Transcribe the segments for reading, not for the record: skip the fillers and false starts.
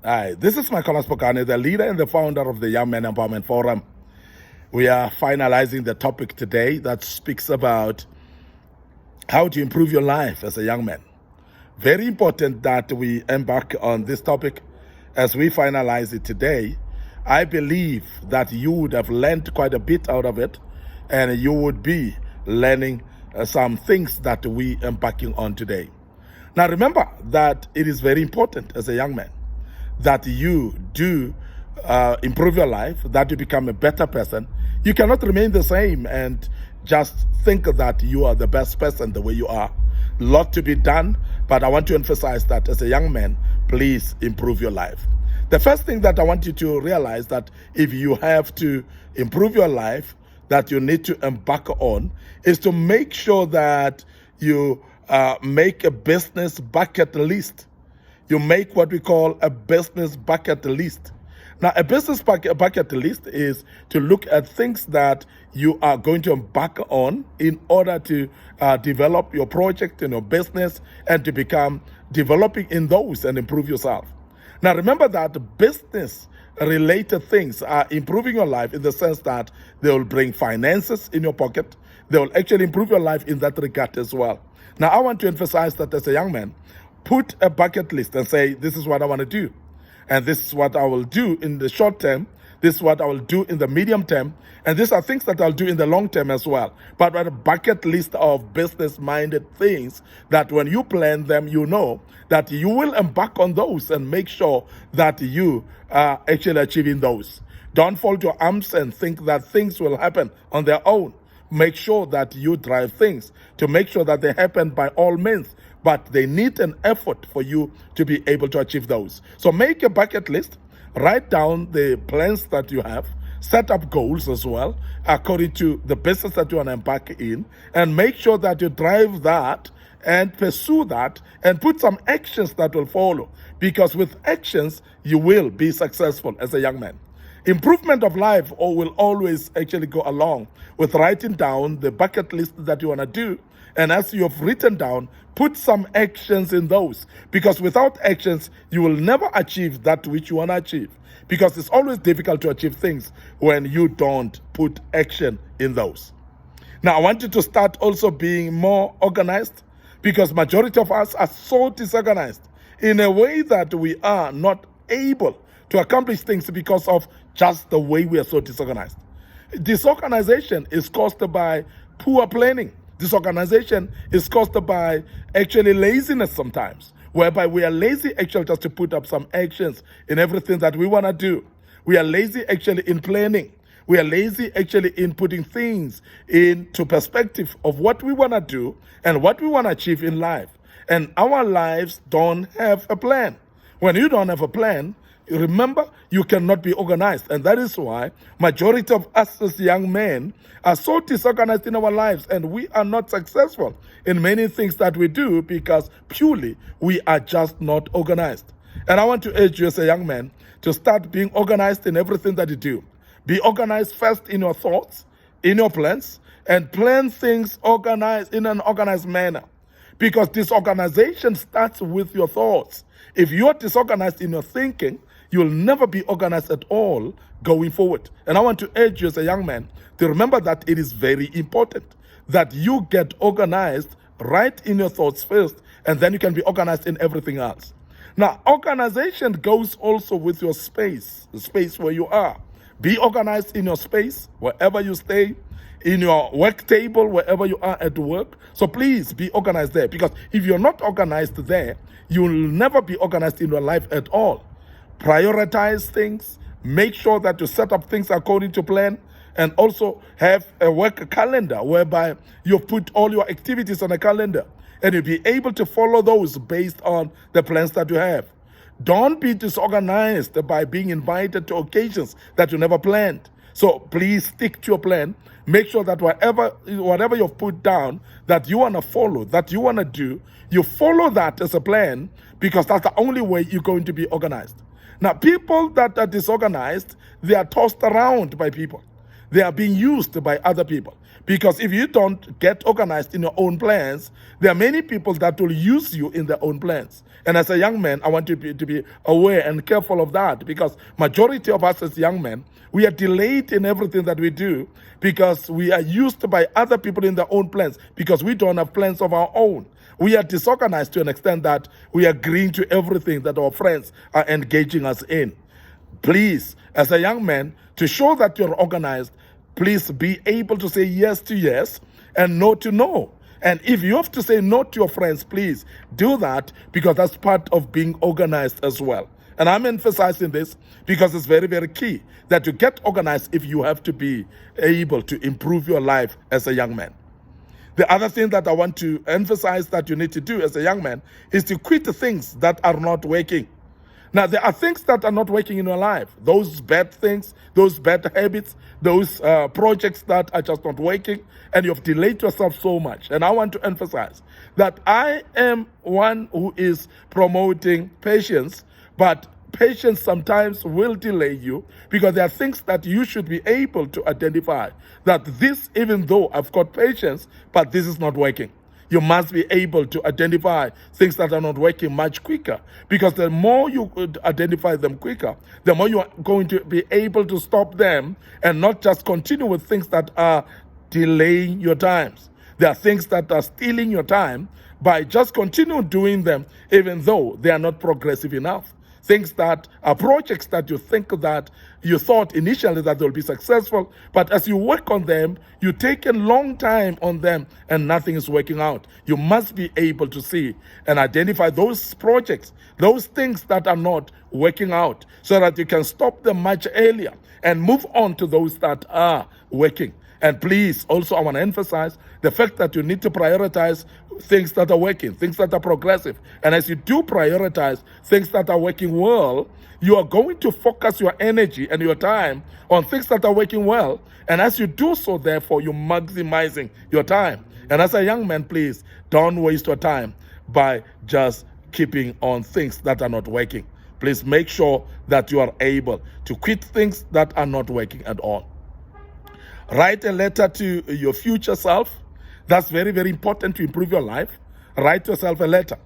Hi, this is Micornus, Phokane, the leader and the founder of the Young Men Empowerment Forum. We are finalizing the topic today that speaks about how to improve your life as a young man. Very important that we embark on this topic as we finalize it today. I believe that you would have learned quite a bit out of it, and you would be learning some things that we embarking on today. Now remember that it is very important as a young man that you do improve your life, that you become a better person. You cannot remain the same and just think that you are the best person the way you are. Lot to be done, but I want to emphasize that as a young man, please improve your life. The first thing that I want you to realize that if you have to improve your life, that you need to embark on is to make sure that you make a business bucket list. You make what we call a business bucket list. Now, a business bucket list is to look at things that you are going to embark on in order to develop your project and your business and to become developing in those and improve yourself. Now, remember that business-related things are improving your life in the sense that they will bring finances in your pocket. They will actually improve your life in that regard as well. Now, I want to emphasize that as a young man, put a bucket list and say, this is what I want to do. And this is what I will do in the short term. This is what I will do in the medium term. And these are things that I'll do in the long term as well. But a bucket list of business-minded things that when you plan them, you know that you will embark on those and make sure that you are actually achieving those. Don't fold your arms and think that things will happen on their own. Make sure that you drive things to make sure that they happen by all means, but they need an effort for you to be able to achieve those. So make a bucket list, write down the plans that you have, set up goals as well, according to the business that you want to embark in, and make sure that you drive that and pursue that and put some actions that will follow. Because with actions, you will be successful as a young man. Improvement of life will always actually go along with writing down the bucket list that you want to do. And as you have written down, put some actions in those. Because without actions, you will never achieve that which you want to achieve. Because it's always difficult to achieve things when you don't put action in those. Now, I want you to start also being more organized, because majority of us are so disorganized in a way that we are not able to accomplish things because of just the way we are so disorganized. Disorganization is caused by poor planning. Disorganization is caused by actually laziness sometimes, whereby we are lazy actually just to put up some actions in everything that we want to do. We are lazy actually in planning. We are lazy actually in putting things into perspective of what we want to do and what we want to achieve in life. And our lives don't have a plan. When you don't have a plan, remember, you cannot be organized. And that is why majority of us as young men are so disorganized in our lives, and we are not successful in many things that we do because purely we are just not organized. And I want to urge you as a young man to start being organized in everything that you do. Be organized first in your thoughts, in your plans, and plan things organized in an organized manner. Because disorganization starts with your thoughts. If you are disorganized in your thinking, you will never be organized at all going forward. And I want to urge you as a young man to remember that it is very important that you get organized right in your thoughts first, and then you can be organized in everything else. Now, organization goes also with your space, the space where you are. Be organized in your space, wherever you stay, in your work table, wherever you are at work. So please be organized there, because if you're not organized there, you'll never be organized in your life at all. Prioritize things, make sure that you set up things according to plan, and also have a work calendar whereby you put all your activities on a calendar, and you'll be able to follow those based on the plans that you have. Don't be disorganized by being invited to occasions that you never planned. So please stick to your plan. Make sure that whatever you've put down that you want to follow, that you want to do, you follow that as a plan, because that's the only way you're going to be organized. Now, people that are disorganized, they are tossed around by people. They are being used by other people. Because if you don't get organized in your own plans, there are many people that will use you in their own plans. And as a young man, I want you to be aware and careful of that, because majority of us as young men, we are delayed in everything that we do because we are used by other people in their own plans, because we don't have plans of our own. We are disorganized to an extent that we are agreeing to everything that our friends are engaging us in. Please, as a young man, to show that you're organized, please be able to say yes to yes and no to no. And if you have to say no to your friends, please do that, because that's part of being organized as well. And I'm emphasizing this because it's very, very key that you get organized if you have to be able to improve your life as a young man. The other thing that I want to emphasize that you need to do as a young man is to quit the things that are not working. Now, there are things that are not working in your life. Those bad things, those bad habits, those projects that are just not working, and you've delayed yourself so much. And I want to emphasize that I am one who is promoting patience, but patience sometimes will delay you, because there are things that you should be able to identify that this, even though I've got patience, but this is not working. You must be able to identify things that are not working much quicker, because the more you identify them quicker, the more you are going to be able to stop them and not just continue with things that are delaying your times. There are things that are stealing your time by just continue doing them even though they are not progressive enough. Things that are projects that you think that you thought initially that they'll be successful, but as you work on them, you take a long time on them and nothing is working out. You must be able to see and identify those projects, those things that are not working out, so that you can stop them much earlier and move on to those that are working. And please, also, I want to emphasize the fact that you need to prioritize things that are working, things that are progressive. And as you do prioritize things that are working well, you are going to focus your energy and your time on things that are working well. And as you do so, therefore, you're maximizing your time. And as a young man, please don't waste your time by just keeping on things that are not working. Please make sure that you are able to quit things that are not working at all. Write a letter to your future self. That's very, very important to improve your life. Write yourself a letter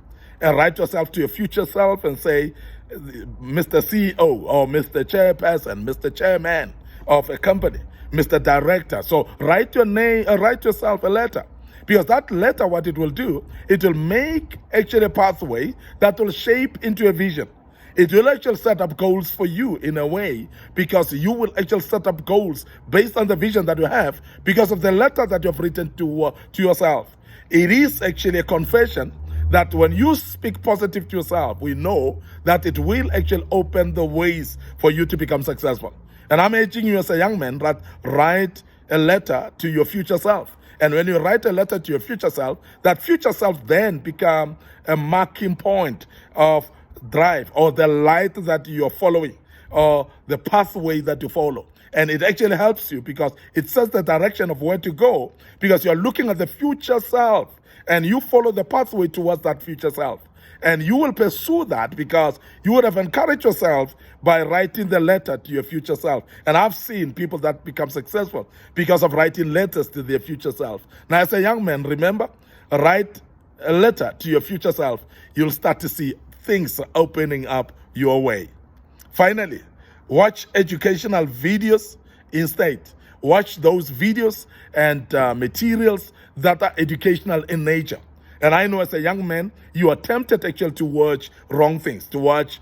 and write yourself to your future self and say, Mr. CEO or Mr. Chairperson, Mr. Chairman of a company, Mr. Director. So write your name, write yourself a letter. Because that letter, what it will do, it will make actually a pathway that will shape into a vision. It will actually set up goals for you in a way, because you will actually set up goals based on the vision that you have because of the letter that you've written to yourself. It is actually a confession that when you speak positive to yourself, we know that it will actually open the ways for you to become successful. And I'm urging you as a young man that write a letter to your future self. And when you write a letter to your future self, that future self then become a marking point of drive, or the light that you're following, or the pathway that you follow. And it actually helps you because it sets the direction of where to go, because you're looking at the future self and you follow the pathway towards that future self. And you will pursue that because you would have encouraged yourself by writing the letter to your future self. And I've seen people that become successful because of writing letters to their future self. Now, as a young man, remember, write a letter to your future self. You'll start to see things opening up your way. Finally, watch educational videos instead. Watch those videos and materials that are educational in nature. And I know as a young man, you are tempted actually to watch wrong things, to watch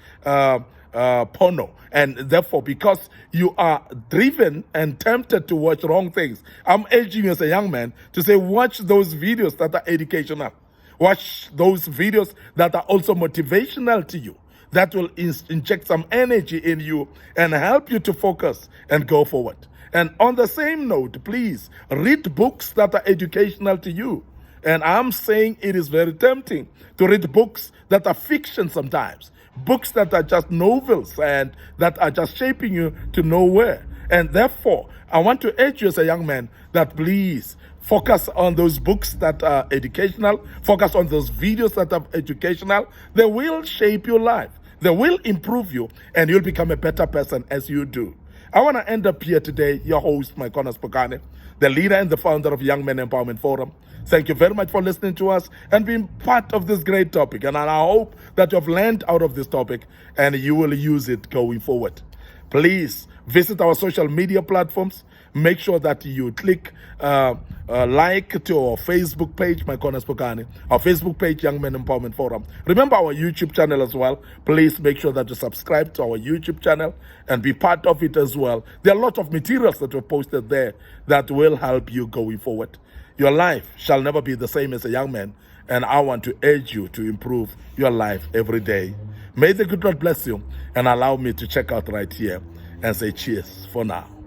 porno. And therefore, because you are driven and tempted to watch wrong things, I'm urging you as a young man to say, watch those videos that are educational. Watch those videos that are also motivational to you, that will inject some energy in you and help you to focus and go forward. And on the same note, please read books that are educational to you. And I'm saying it is very tempting to read books that are fiction sometimes, books that are just novels and that are just shaping you to nowhere. And therefore, I want to urge you as a young man that please focus on those books that are educational. Focus on those videos that are educational. They will shape your life. They will improve you, and you'll become a better person as you do. I want to end up here today, your host, Micornus, Phokane, the leader and the founder of Young Men Empowerment Forum. Thank you very much for listening to us and being part of this great topic. And I hope that you've learned out of this topic and you will use it going forward. Please visit our social media platforms. Make sure that you click like to our Facebook page, Micornus Phokane, our Facebook page, Young Men Empowerment Forum. Remember our YouTube channel as well. Please make sure that you subscribe to our YouTube channel and be part of it as well. There are a lot of materials that were posted there that will help you going forward. Your life shall never be the same as a young man, and I want to urge you to improve your life every day. May the good Lord bless you and allow me to check out right here and say cheers for now.